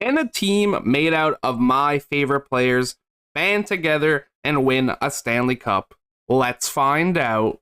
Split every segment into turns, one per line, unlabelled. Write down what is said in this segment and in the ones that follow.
Can a team made out of my favorite players band together and win a Stanley Cup? Let's find out.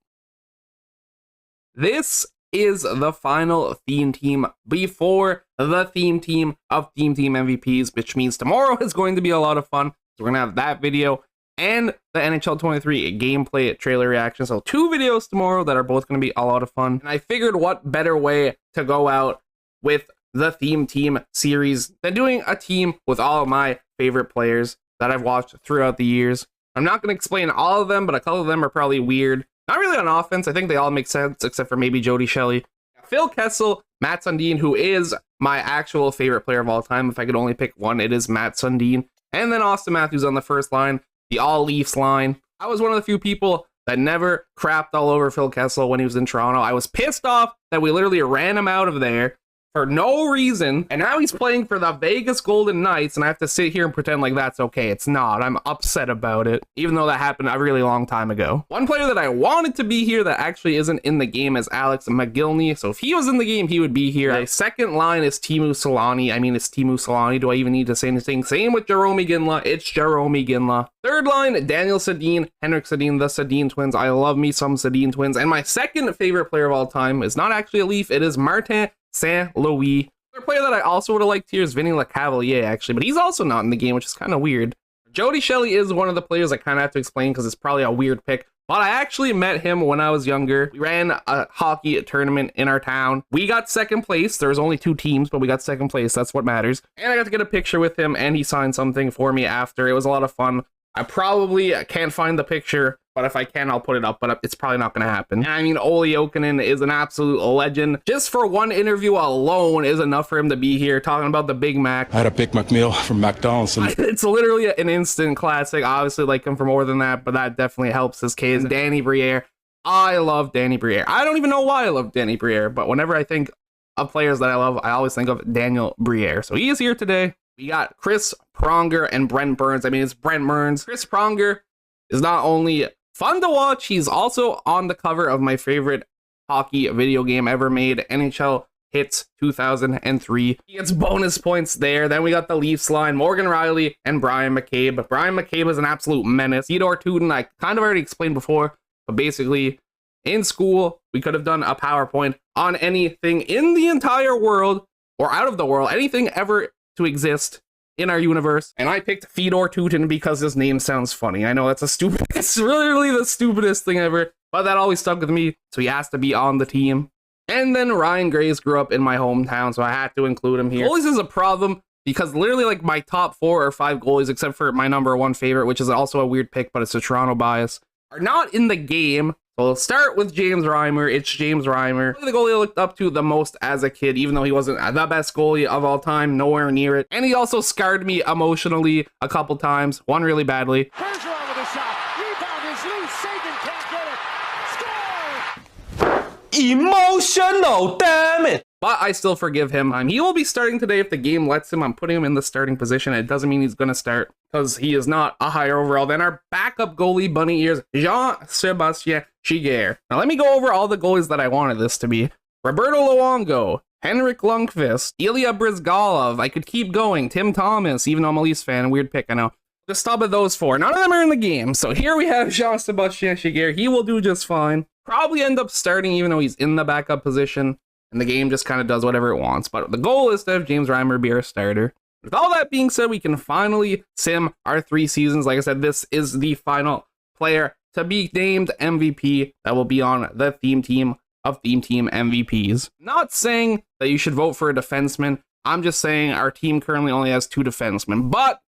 This is the final theme team before the theme team of Theme Team MVPs, which means tomorrow is going to be a lot of fun. So we're going to have that video and the NHL 23 gameplay trailer reaction. So 2 videos tomorrow that are both going to be a lot of fun. And I figured what better way to go out with the theme team series than doing a team with all of my favorite players that I've watched throughout the years. I'm not going to explain all of them, but a couple of them are probably weird. Not really on offense. I think they all make sense, except for maybe Jody Shelley. Phil Kessel, Matt Sundin, who is my actual favorite player of all time. If I could only pick one, it is Matt Sundin. And then Austin Matthews on the first line, the all Leafs line. I was one of the few people that never crapped all over Phil Kessel when he was in Toronto. I was pissed off that we literally ran him out of there for no reason, and now he's playing for the Vegas Golden Knights, and I have to sit here and pretend like that's okay. It's not. I'm upset about it, even though that happened a really long time ago. One player that I wanted to be here that actually isn't in the game is Alex McGillney, so if he was in the game, he would be here. The second line is Teemu Selanne. I mean, it's Teemu Selanne. Do I even need to say anything? Same with Jaromir Ginla. It's Jaromir Ginla. Third line, Daniel Sedin, Henrik Sedin, the Sedin twins. I love me some Sedin twins. And my second favorite player of all time is not actually a Leaf. It is Martin St. Louis. Another player that I also would have liked here is Vinny LeCavalier, actually, but he's also not in the game, which is kind of weird. Jody Shelley is one of the players I kind of have to explain because it's probably a weird pick, but I actually met him when I was younger. We ran a hockey tournament in our town. We got second place. There was only 2 teams, but we got second place. That's what matters. And I got to get a picture with him, and he signed something for me after. It was a lot of fun. I probably can't find the picture, but if I can, I'll put it up, but it's probably not going to happen. And I mean, Olli Jokinen is an absolute legend. Just for one interview alone is enough for him to be here, talking about the Big Mac.
I had a Big Mac meal from McDonald's. And
it's literally an instant classic. Obviously, like him for more than that, but that definitely helps his case. Danny Briere. I love Danny Briere. I don't even know why I love Danny Briere, but whenever I think of players that I love, I always think of Daniel Briere. So he is here today. We got Chris Pronger and Brent Burns. I mean, it's Brent Burns. Chris Pronger is not only fun to watch, he's also on the cover of my favorite hockey video game ever made, NHL Hits 2003. He gets bonus points there. Then we got the Leafs line, Morgan Rielly and Brian McCabe. Brian McCabe is an absolute menace. Theodore Tootin, I kind of already explained before, but basically, in school, we could have done a PowerPoint on anything in the entire world, or out of the world, anything ever to exist in our universe, and I picked Fedor Tootin because his name sounds funny. I know that's it's really the stupidest thing ever, but that always stuck with me, so he has to be on the team. And then Ryan Graves grew up in my hometown, so I had to include him here. Goalies is a problem because literally like my top 4 or 5 goalies, except for my number 1 favorite, which is also a weird pick, but it's a Toronto bias, are not in the game. So we'll start with James Reimer. It's James Reimer. The goalie I looked up to the most as a kid, even though he wasn't the best goalie of all time, nowhere near it. And he also scarred me emotionally a couple times, one really badly.
Bergeron with a shot. Rebound is loose. Sagan can't get it. Score!
Emotional, damn it!
But I still forgive him. He will be starting today if the game lets him. I'm putting him in the starting position. It doesn't mean he's going to start because he is not a higher overall than our backup goalie, bunny ears, Jean-Sebastien Giguère. Now let me go over all the goalies that I wanted this to be. Roberto Luongo, Henrik Lundqvist, Ilya Bryzgalov. I could keep going. Tim Thomas, even though I'm a Leafs fan. Weird pick, I know. Just stop at those 4. None of them are in the game. So here we have Jean-Sebastien Giguère. He will do just fine. Probably end up starting even though he's in the backup position. And the game just kind of does whatever it wants. But the goal is to have James Reimer be our starter. With all that being said, we can finally sim our 3 seasons. Like I said, this is the final player to be named MVP that will be on the theme team of Theme Team MVPs. Not saying that you should vote for a defenseman. I'm just saying our team currently only has 2 defensemen. But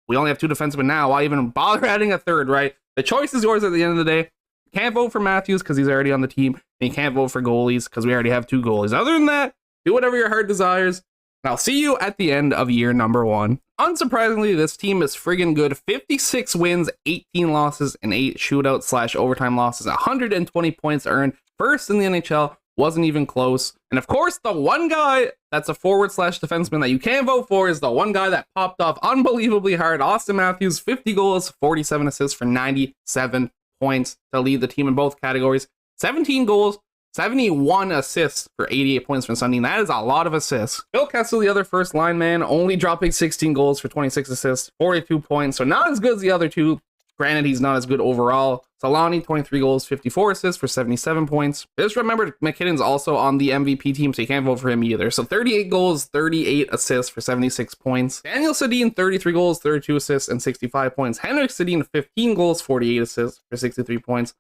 we only have 2 defensemen now. Why even bother adding a third, right? The choice is yours at the end of the day. Can't vote for Matthews because he's already on the team. And you can't vote for goalies because we already have 2 goalies. Other than that, do whatever your heart desires. And I'll see you at the end of year number 1. Unsurprisingly, this team is friggin' good. 56 wins, 18 losses, and 8 shootout / overtime losses. 120 points earned. First in the NHL. Wasn't even close. And of course, the one guy that's a forward / defenseman that you can't vote for is the one guy that popped off unbelievably hard. Austin Matthews, 50 goals, 47 assists for 97 points to lead the team in both categories. 17 goals, 71 assists for 88 points from Sundin. That is a lot of assists. Phil Kessel, the other first line man, only dropping 16 goals for 26 assists, 42 points. So not as good as the other two. Granted, he's not as good overall. Solani, 23 goals, 54 assists for 77 points. Just remember, McKinnon's also on the MVP team, so you can't vote for him either. So 38 goals, 38 assists for 76 points. Daniel Sedin, 33 goals, 32 assists, and 65 points. Henrik Sedin, 15 goals, 48 assists for 63 points.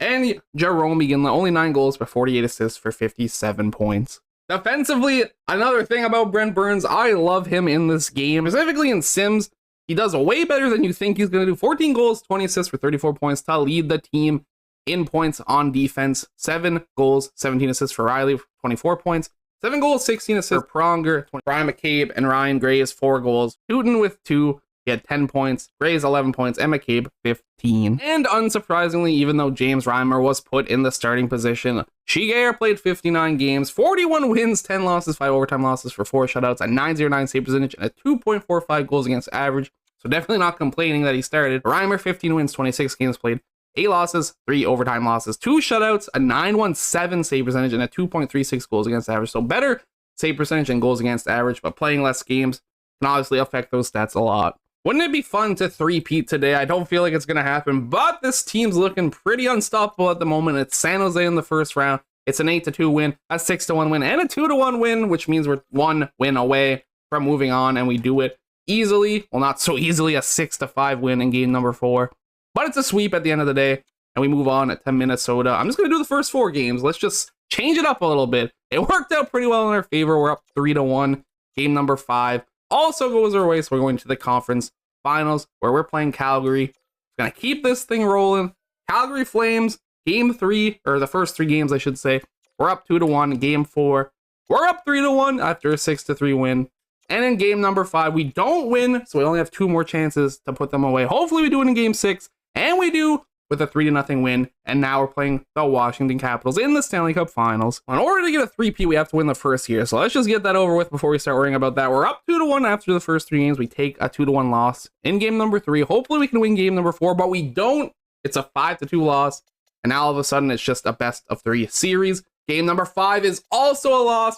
And Jerome Iginla, only 9 goals, but 48 assists for 57 points. Defensively, another thing about Brent Burns, I love him in this game, specifically in Sims. He does way better than you think he's going to do. 14 goals, 20 assists for 34 points to lead the team in points on defense. 7 goals, 17 assists for Riley, 24 points. 7 goals, 16 assists for Pronger. Brian McCabe and Ryan Graves, 4 goals. Newton with 2. He had 10 points. Graves, 11 points. And McCabe, 15. And unsurprisingly, even though James Reimer was put in the starting position, Shigeru played 59 games, 41 wins, 10 losses, 5 overtime losses for 4 shutouts, a 909 save percentage, and a 2.45 goals against average. So definitely not complaining that he started. Reimer, 15 wins, 26 games played, 8 losses, 3 overtime losses, 2 shutouts, a 917 save percentage, and a 2.36 goals against average. So better save percentage and goals against average, but playing less games can obviously affect those stats a lot. Wouldn't it be fun to three-peat today? I don't feel like it's going to happen, but this team's looking pretty unstoppable at the moment. It's San Jose in the first round. It's an 8-2 win, a 6-1 win, and a 2-1 win, which means we're 1 win away from moving on, and we do it easily. Well, not so easily, a 6-5 win in game number 4. But it's a sweep at the end of the day, and we move on to Minnesota. I'm just going to do the first 4 games. Let's just change it up a little bit. It worked out pretty well in our favor. We're up 3-1. Game number 5 also goes our way, so we're going to the conference finals, where we're playing Calgary. Gonna keep this thing rolling. Calgary Flames, game 3, or the first 3 games, I should say. We're up 2-1. Game 4, we're up 3-1 after a 6-3 win. And in game number 5, we don't win, so we only have 2 more chances to put them away. Hopefully we do it in game 6, and we do with a 3-0 win. And now we're playing the Washington Capitals in the Stanley Cup Finals. In order to get a 3-peat, we have to win the first here. So let's just get that over with before we start worrying about that. We're up 2-1 after the first 3 games. We take a 2-1 loss in game number 3. Hopefully we can win game number 4, but we don't. It's a 5-2 loss. And now all of a sudden it's just a best of 3 series. Game number 5 is also a loss.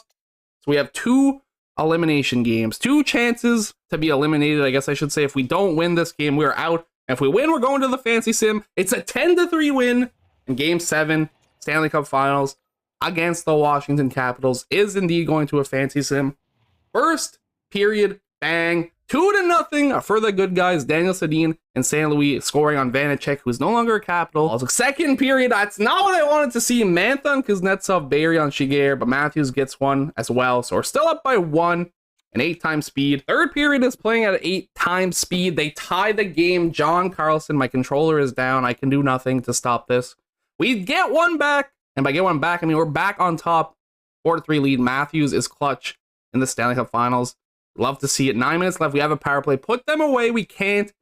So we have 2 elimination games, 2 chances to be eliminated, I guess I should say. If we don't win this game, we're out. If we win, we're going to the Fancy Sim. It's a 10-3 win in Game 7, Stanley Cup Finals against the Washington Capitals. Is indeed going to a Fancy Sim. First period, bang, 2-0 for the good guys. Daniel Sedin and St. Louis scoring on Vanacek, who's no longer a Capital. Also, second period, that's not what I wanted to see. Manthan Kuznetsov, Barry on Shigeru, but Matthews gets one as well. So we're still up by 1. An 8-time speed. Third period is playing at an 8-time speed. They tie the game. John Carlson, my controller is down. I can do nothing to stop this. We get one back. And by get one back, I mean we're back on top. 4-3 lead. Matthews is clutch in the Stanley Cup Finals. Love to see it. 9 minutes left. We have a power play. Put them away. We can't.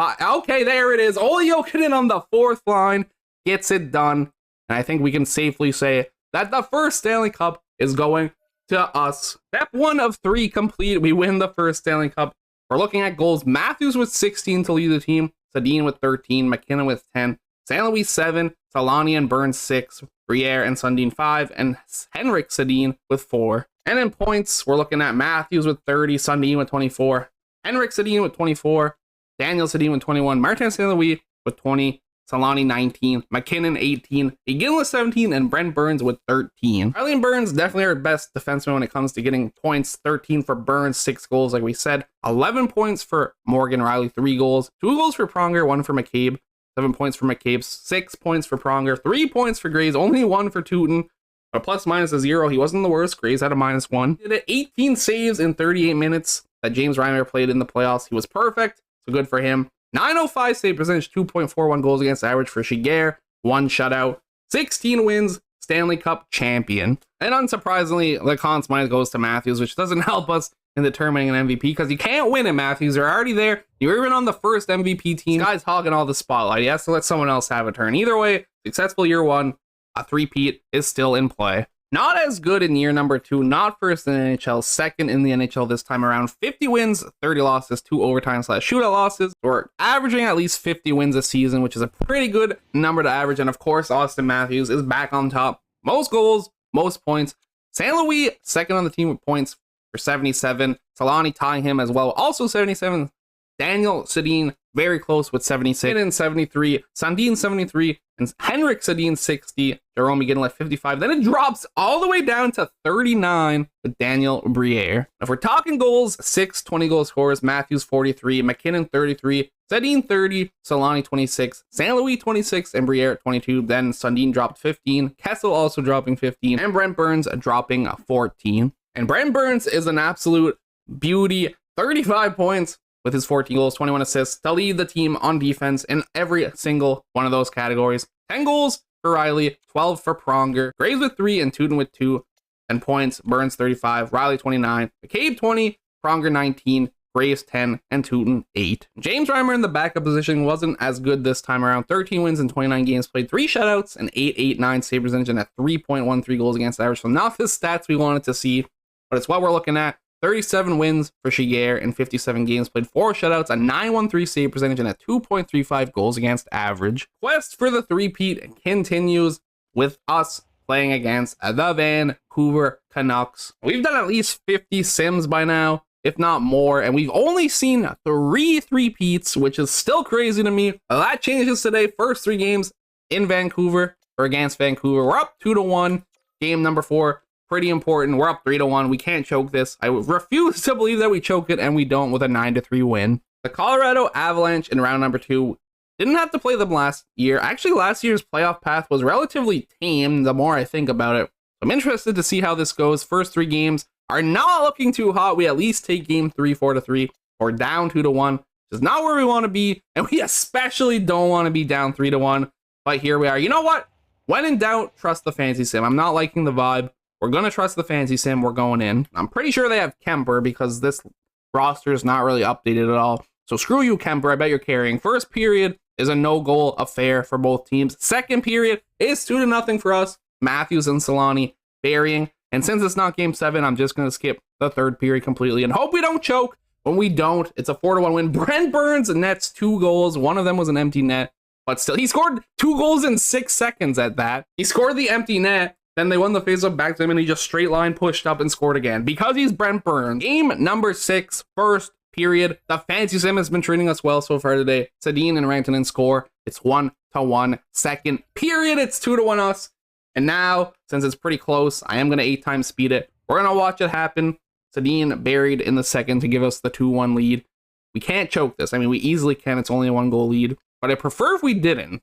Okay, there it is. Olli Jokinen on the 4th line gets it done. And I think we can safely say that the first Stanley Cup is going to us. Step 1 of 3 complete. We win the first Stanley Cup. We're looking at goals. Matthews with 16 to lead the team. Sedin with 13. McKinnon with 10. St. Louis 7. Solani and Burns 6. Briere and Sundin 5. And Henrik Sedin with 4. And in points, we're looking at Matthews with 30. Sundin with 24. Henrik Sedin with 24. Daniel Sedin with 21. Martin St. Louis with 20. Solani 19, McKinnon 18, Iginla 17, and Brent Burns with 13. Riley and Burns definitely our best defenseman when it comes to getting points. 13 for Burns, 6 goals like we said. 11 points for Morgan Riley, 3 goals. 2 goals for Pronger, 1 for McCabe. 7 points for McCabe, 6 points for Pronger, 3 points for Graves, only 1 for Tootin. A plus minus a 0. He wasn't the worst. Graves had a -1. Did 18 saves in 38 minutes that James Reimer played in the playoffs. He was perfect, so good for him. 905 save percentage, 2.41 goals against average for Shigeru, 1 shutout, 16 wins, Stanley Cup champion. And unsurprisingly, the Conn Smythe goes to Matthews, which doesn't help us in determining an MVP because you can't win it, Matthews. You're already there. You're even on the first MVP team. This guy's hogging all the spotlight. He has to let someone else have a turn. Either way, successful year 1, a 3-peat is still in play. Not as good in year number 2, not first in the NHL, second in the NHL this time around. 50 wins, 30 losses, 2 overtime/shootout losses. We're averaging at least 50 wins a season, which is a pretty good number to average. And of course, Austin Matthews is back on top most goals, most points. St. Louis, second on the team with points for 77. Solani tying him as well, also 77. Daniel Sedin, very close with 76 and 73. Sandin 73 and Henrik Sedin 60. Jerome McGinley at 55. Then it drops all the way down to 39 with Daniel Briere. If we're talking goals, 6 20-goal scorers. Matthews 43, McKinnon 33, Sedin 30, Solani 26, St. Louis 26, and Briere 22. Then Sandin dropped 15. Kessel also dropping 15. And Brent Burns dropping 14. And Brent Burns is an absolute beauty. 35 points. With his 14 goals, 21 assists to lead the team on defense in every single one of those categories. 10 goals for Riley, 12 for Pronger, Graves with 3 and Tootin with 2. And points, Burns 35, Riley 29, McCabe 20, Pronger 19, Graves 10, and Tootin 8. James Reimer in the backup position wasn't as good this time around. 13 wins in 29 games played, 3 shutouts, and 8.89 save percentage, and a 3.13 goals against average. So not the stats we wanted to see, but it's what we're looking at. 37 wins for Shiger in 57 games played, 4 shutouts, a 9.13 save percentage, and a 2.35 goals against average. Quest for the three-peat continues with us playing against the Vancouver Canucks. We've done at least 50 sims by now, if not more, and we've only seen 3 three-peats, which is still crazy to me. That changes today. First 3 games in Vancouver, or against Vancouver. We're up 2-1. Game number 4. Pretty important. We're up 3-1. We can't choke this. I refuse to believe that we choke it, and we don't with a 9-3 win. The Colorado Avalanche in round number 2 didn't have to play them last year. Actually, last year's playoff path was relatively tame the more I think about it. I'm interested to see how this goes. First 3 games are not looking too hot. We at least take game 3 4-3 or down 2-1, which is not where we want to be, and we especially don't want to be down 3-1. But here we are. You know what? When in doubt, trust the fantasy sim. I'm not liking the vibe. We're going to trust the fantasy sim. We're going in. I'm pretty sure they have Kemper because this roster is not really updated at all. So screw you, Kemper. I bet you're carrying. First period is a no-goal affair for both teams. Second period is 2-0 for us. Matthews and Solani burying. And since it's not game 7, I'm just going to skip the third period completely and hope we don't choke. When we don't, it's a 4-1 win. Brent Burns nets 2 goals. One of them was an empty net. But still, he scored 2 goals in 6 seconds at that. He scored the empty net. Then they won the faceoff back to him, and he just straight line pushed up and scored again because he's Brent Burns. Game number 6, first period. The fantasy sim has been treating us well so far today. Sedin and Rantanen score. It's 1-1. Second period, it's 2-1 us. And now, since it's pretty close, I am going to 8-time speed it. We're going to watch it happen. Sedin buried in the second to give us the 2-1 lead. We can't choke this. I mean, we easily can. It's only a 1-goal lead. But I prefer if we didn't.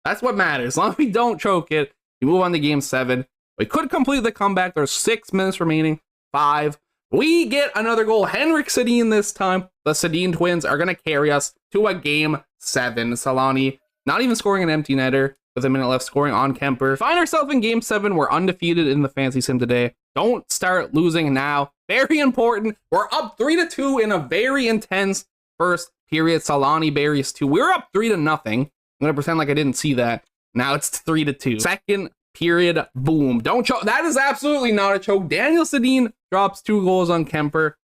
That's what matters. As long as we don't choke it, we move on to game 7. We could complete the comeback. There's 6 minutes remaining. 5. We get another goal. Henrik Sedin this time. The Sedin twins are going to carry us to a game 7. Solani not even scoring an empty netter with a minute left, scoring on Kemper. Find ourselves in game 7. We're undefeated in the fantasy sim today. Don't start losing now. Very important. We're up 3-2 in a very intense first period. Solani buries 2. We were up 3-0. I'm going to pretend like I didn't see that. Now it's 3-2. Second period, boom. Don't choke. That is absolutely not a choke. Daniel Sedin drops 2 goals on Kemper.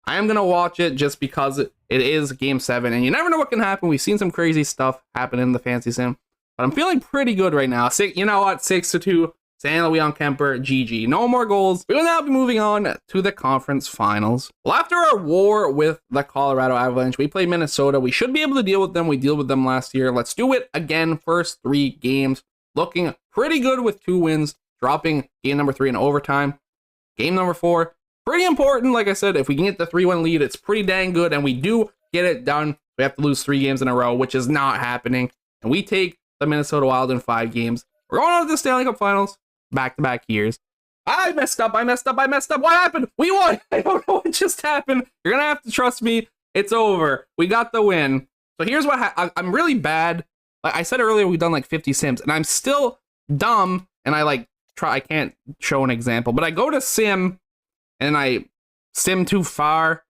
I am going to watch it just because it is game 7, and you never know what can happen. We've seen some crazy stuff happen in the fantasy sim, but I'm feeling pretty good right now. You know what? 6-2. St. Louis on Kemper. GG. No more goals. We will now be moving on to the conference finals. Well, after our war with the Colorado Avalanche, we play Minnesota. We should be able to deal with them. We dealt with them last year. Let's do it again. First 3 games. Looking pretty good with 2 wins, dropping game number 3 in overtime. Game number 4, pretty important. Like I said, if we can get the 3-1 lead, it's pretty dang good, and we do get it done. We have to lose 3 games in a row, which is not happening. And we take the Minnesota Wild in 5 games. We're going on to the Stanley Cup Finals, back-to-back years. I messed up. What happened? We won. I don't know what just happened. You're going to have to trust me. It's over. We got the win. So here's what I'm really bad. Like I said earlier, we've done like 50 sims, and I'm still dumb, and I can't show an example, but I go to sim, and I sim too far,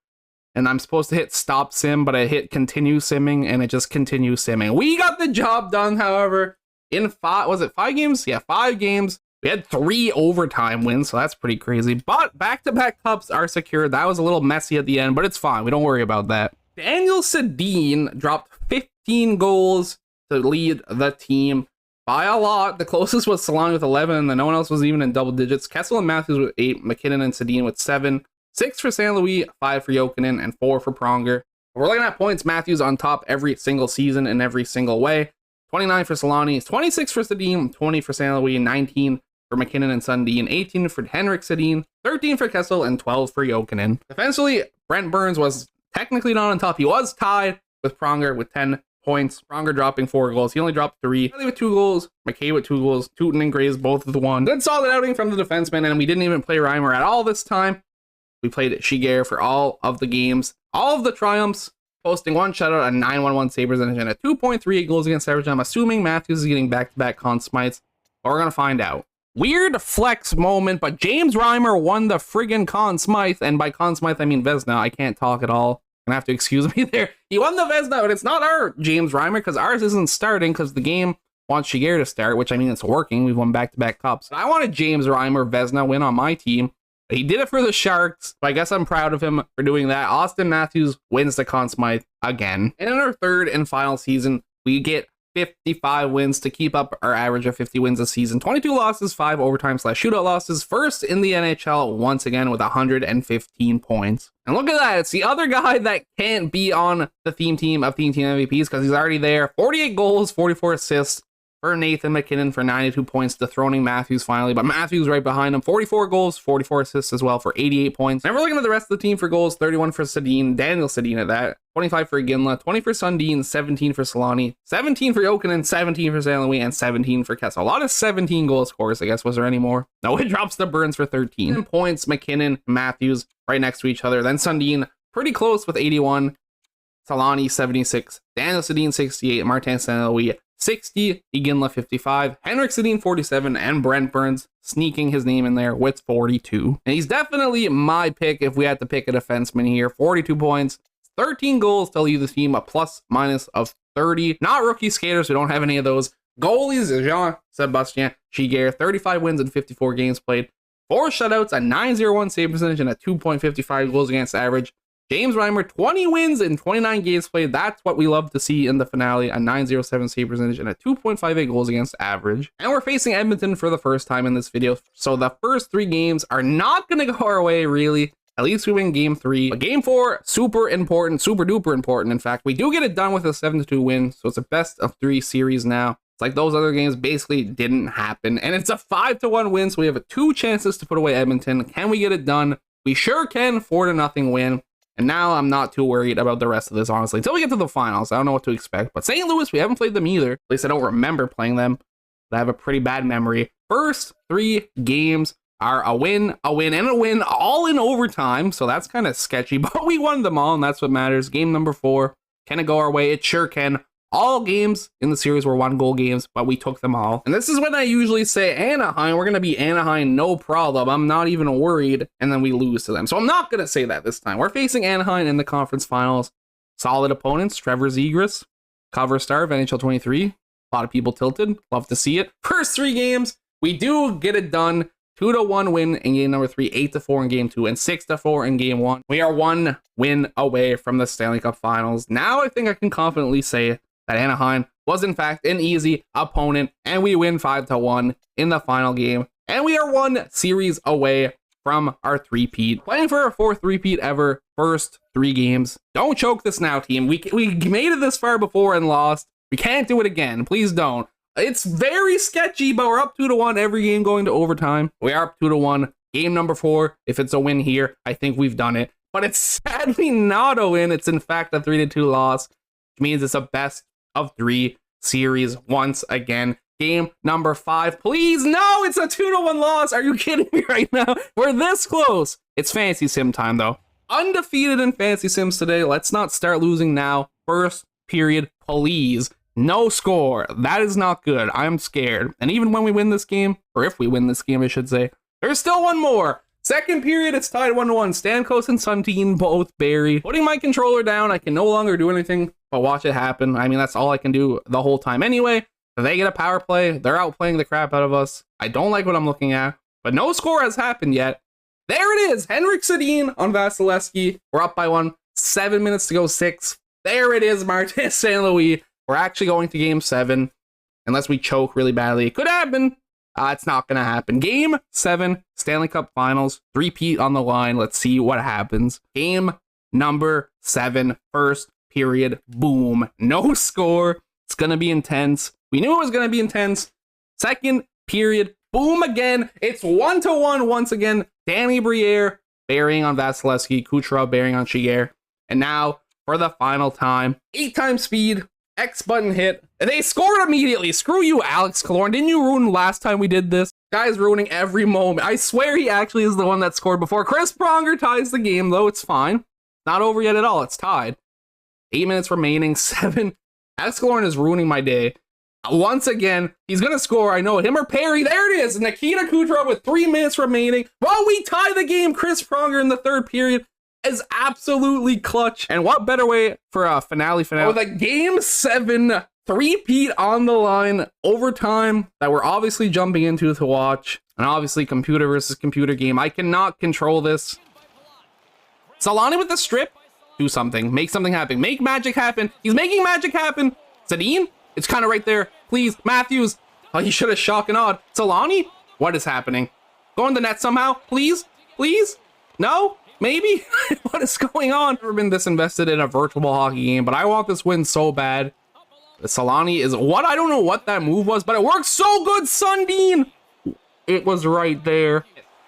and I'm supposed to hit stop sim, but I hit continue simming, and it just continues simming. We got the job done, however, in 5 games? Yeah, 5 games. We had 3 overtime wins, so that's pretty crazy, but back-to-back cups are secured. That was a little messy at the end, but it's fine. We don't worry about that. Daniel Sedin dropped 15 goals to lead the team by a lot. The closest was Solani with 11, and then no one else was even in double digits. Kessel and Matthews with 8, McKinnon and Sedin with 7, 6 for St. Louis, 5 for Jokinen, and 4 for Pronger. We're looking at points. Matthews on top every single season in every single way. 29 for Solani, 26 for Sedin, 20 for St. Louis, 19 for McKinnon and Sundin, 18 for Henrik Sedin, 13 for Kessel, and 12 for Jokinen. Defensively, Brent Burns was technically not on top. He was tied with Pronger with 10 points. Pronger dropping 4 goals. He only dropped 3. Riley with 2 goals. McKay with 2 goals. Tootin and Graves both with 1. Good solid outing from the defenseman, and we didn't even play Reimer at all this time. We played Shiger for all of the games. All of the triumphs, posting 1 shutout, a 9-1-1 save percentage, and a 2.38 goals against average. I'm assuming Matthews is getting back-to-back Conn Smites, but we're going to find out. Weird flex moment, but James Reimer won the friggin' Conn Smythe, and by Conn Smythe I mean Vezina. I can't talk at all. Gonna have to excuse me there. He won the Vezina, but it's not our James Reimer because ours isn't starting because the game wants Shiger to start, which I mean it's working. We've won back-to-back cups. I wanted James Reimer Vezina win on my team. He did it for the Sharks, but I guess I'm proud of him for doing that. Austin Matthews wins the Conn Smythe again. And in our third and final season, we get 55 wins to keep up our average of 50 wins a season. 22 losses, 5 overtime/shootout losses. First in the NHL once again with 115 points. And look at that. It's the other guy that can't be on the theme team of Theme Team MVPs because he's already there. 48 goals, 44 assists for Nathan McKinnon for 92 points, dethroning Matthews finally. But Matthews right behind him. 44 goals, 44 assists as well for 88 points. And we're looking at the rest of the team for goals. 31 for Sedin, Daniel Sedin at that. 25 for Ginla, 20 for Sundin, 17 for Solani, 17 for Jokinen, 17 for St. Louis, and 17 for Kessel. A lot of 17 goal scorers, I guess. Was there any more? No, it drops the Burns for 13 points. McKinnon, Matthews right next to each other. Then Sundin pretty close with 81. Solani 76, Daniel Sedin 68, Martin St. Louis 60, Iginla 55, Henrik Sedin 47, and Brent Burns sneaking his name in there with 42. And he's definitely my pick if we had to pick a defenseman here. 42 points, 13 goals to lead the team, a plus-minus of 30. Not rookie skaters, we don't have any of those. Goalies, Jean-Sebastien Shiger, 35 wins and 54 games played. 4 shutouts, a 9.01 save percentage, and a 2.55 goals against average. James Reimer, 20 wins in 29 games played. That's what we love to see in the finale. A 9.07 save percentage and a 2.58 goals against average. And we're facing Edmonton for the first time in this video. So the first 3 games are not going to go our way, really. At least we win game 3. But game 4, super important, super duper important. In fact, we do get it done with a 7-2 win. So it's a best of 3 series now. It's like those other games basically didn't happen. And it's a 5-1 win. So we have 2 chances to put away Edmonton. Can we get it done? We sure can. 4-0 win. And now I'm not too worried about the rest of this, honestly. Until we get to the finals, I don't know what to expect. But St. Louis, we haven't played them either. At least I don't remember playing them. But I have a pretty bad memory. First 3 games are a win, and a win, all in overtime. So that's kind of sketchy. But we won them all, and that's what matters. Game number 4. Can it go our way? It sure can. All games in the series were 1-goal games, but we took them all. And this is when I usually say Anaheim, we're going to beat Anaheim, no problem. I'm not even worried. And then we lose to them. So I'm not going to say that this time. We're facing Anaheim in the conference finals. Solid opponents. Trevor Zegras, cover star of NHL 23. A lot of people tilted. Love to see it. First 3 games, we do get it done. 2-1 win in game number 3, 8-4 in game 2, and 6-4 in game 1. We are 1 win away from the Stanley Cup finals. Now I think I can confidently say that Anaheim was in fact an easy opponent, and we win 5-1 in the final game, and we are 1 series away from our 3-peat. Playing for our 4th 3-peat ever, first 3 games. Don't choke this now, team. We made it this far before and lost. We can't do it again. Please don't. It's very sketchy, but we're up 2-1 every game going to overtime. We are up 2-1. Game number 4, if it's a win here, I think we've done it. But it's sadly not a win. It's in fact a 3-2 loss, which means it's a best of 3 series once again. Game number 5, please. No, it's a 2-1 loss. Are you kidding me right now? We're this close. It's fantasy sim time though. Undefeated in fantasy sims today. Let's not start losing now. First period, please. No score. That is not good. I'm scared. And even when we win this game, or if we win this game, I should say, there's still one more. Second period, it's tied 1-1. Stamkos and Sundin both bury. Putting my controller down, I can no longer do anything but watch it happen. I mean, that's all I can do the whole time anyway. If they get a power play, they're outplaying the crap out of us. I don't like what I'm looking at, but no score has happened yet. There it is. Henrik Sedin on Vasilevsky. We're up by 1. 7 minutes to go, 6. There it is, Martin St. Louis. We're actually going to game 7. unless we choke really badly. It could happen. It's not going to happen. Game 7, Stanley Cup Finals, three-peat on the line. Let's see what happens. Game number 7, first period, boom. No score. It's going to be intense. We knew it was going to be intense. Second period, boom again. It's 1-1 once again. Danny Briere bearing on Vasilevsky, Kucherov bearing on Shiger. And now for the final time, 8-time speed, X button hit. They scored immediately. Screw you, Alex Killorn. Didn't you ruin last time we did this? Guy's ruining every moment. I swear he actually is the one that scored before. Chris Pronger ties the game, though. It's fine. Not over yet at all. It's tied. 8 minutes remaining. 7. Alex Killorn is ruining my day. Once again, he's going to score. I know it. Him or Perry. There it is. Nikita Kucherov with 3 minutes remaining. While we tie the game, Chris Pronger in the third period is absolutely clutch. And what better way for a finale with a game 7 three-peat on the line, overtime that we're obviously jumping into to watch. And obviously computer versus computer game. I cannot control this. Solani with the strip. Do something. Make something happen. Make magic happen. He's making magic happen. Sedin? It's kind of right there. Please. Matthews. Oh, he should have shock and odd. Solani? What is happening? Go in the net somehow. Please? Please? No? Maybe? What is going on? I've never been this invested in a virtual hockey game, but I want this win so bad. Solani is what? I don't know what that move was, but it works so good. Sundin. It was right there.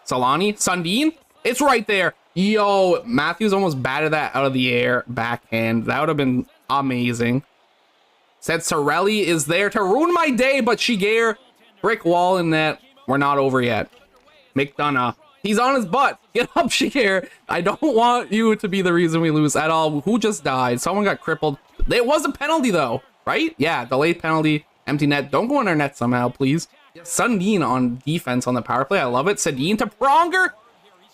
Solani? Sundin? It's right there. Yo, Matthews almost batted that out of the air. Backhand. That would have been amazing. Said Sorelli is there to ruin my day, but Shiger, brick wall in net. We're not over yet. McDonough. He's on his butt. Get up, Shiger. I don't want you to be the reason we lose at all. Who just died? Someone got crippled. It was a penalty, though, right? Yeah, delayed penalty. Empty net. Don't go in our net somehow, please. Sundin on defense on the power play. I love it. Sedin to Pronger.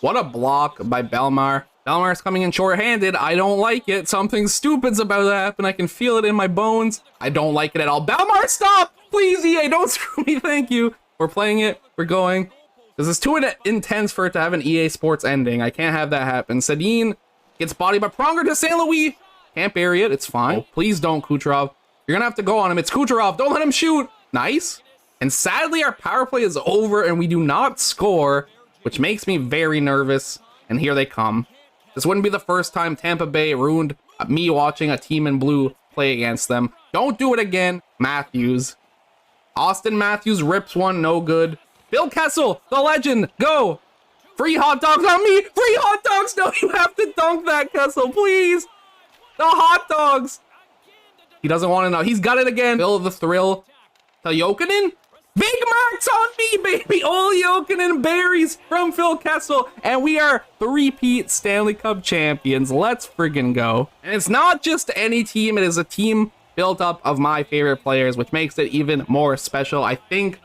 What a block by Belmar. Belmar's coming in short-handed. I don't like it. Something stupid's about to happen. I can feel it in my bones. I don't like it at all. Belmar, stop! Please, EA, don't screw me. Thank you. We're playing it. We're going. This is too intense for it to have an EA Sports ending. I can't have that happen. Sedin gets bodied by Pronger to St. Louis. Can't bury it. It's fine. Please don't, Kucherov. You're going to have to go on him. It's Kucherov. Don't let him shoot. Nice. And sadly, our power play is over and we do not score, which makes me very nervous. And here they come. This wouldn't be the first time Tampa Bay ruined me watching a team in blue play against them. Don't do it again. Matthews. Austin Matthews rips one. No good. Bill Kessel, the legend, go! Free hot dogs on me! Free hot dogs! No, you have to dunk that, Kessel, please! The hot dogs! He doesn't want to know. He's got it again. Bill the thrill. To Jokinen? Big Max on me, baby! All Jokinen berries from Phil Kessel. And we are three-peat Stanley Cup champions. Let's friggin' go. And it's not just any team. It is a team built up of my favorite players, which makes it even more special. I think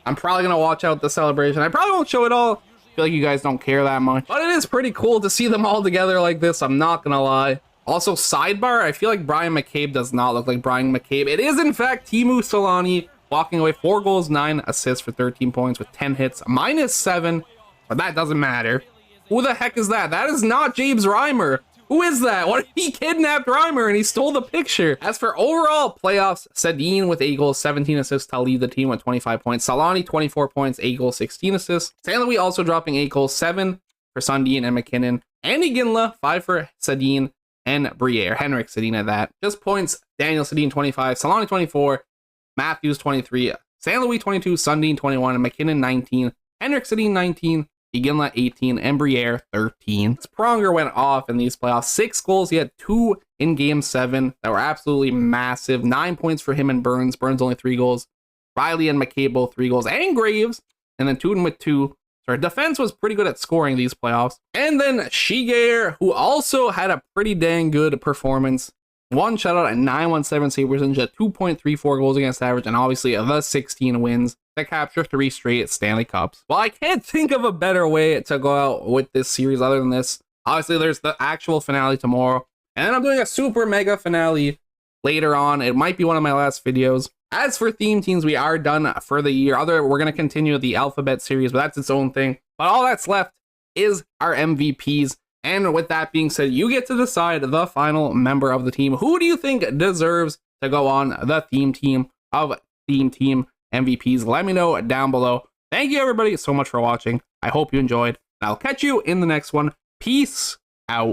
I'm probably going to watch out the celebration. I probably won't show it all. I feel like you guys don't care that much. But it is pretty cool to see them all together like this. I'm not going to lie. Also, sidebar, I feel like Brian McCabe does not look like Brian McCabe. It is, in fact, Teemu Solani walking away. 4 goals, 9 assists for 13 points with 10 hits. -7, but that doesn't matter. Who the heck is that? That is not James Reimer. Who is that? What if he kidnapped Reimer and he stole the picture? As for overall playoffs, Sedin with 8 goals, 17 assists to lead the team with 25 points. Solani, 24 points, 8 goals, 16 assists. St. Louis also dropping 8 goals, 7 for Sundin and McKinnon. Andy Ginla, 5 for Sedin and Briere. Henrik Sedin at that. Just points, Daniel Sedin, 25, Solani, 24, Matthews, 23, St. Louis, 22, Sundin, 21, and McKinnon, 19, Henrik Sedin, 19, Iginla 18, and Briere 13. Pronger went off in these playoffs. 6 goals. He had 2 in game 7 that were absolutely massive. 9 points for him and Burns. Burns only 3 goals. Riley and McCabe both 3 goals. And Graves. And then Tootin with 2. So our defense was pretty good at scoring these playoffs. And then Shiger, who also had a pretty dang good performance. 1 shutout at 917 save percentage at 2.34 goals against average. And obviously the 16 wins to capture 3 straight Stanley Cups. Well, I can't think of a better way to go out with this series other than this. Obviously, there's the actual finale tomorrow. And then I'm doing a super mega finale later on. It might be one of my last videos. As for theme teams, we are done for the year. We're going to continue the alphabet series, but that's its own thing. But all that's left is our MVPs. And with that being said, you get to decide the final member of the team. Who do you think deserves to go on the theme team of theme team MVPs? Let me know down below. Thank you everybody so much for watching. I hope you enjoyed. I'll catch you in the next one. Peace out.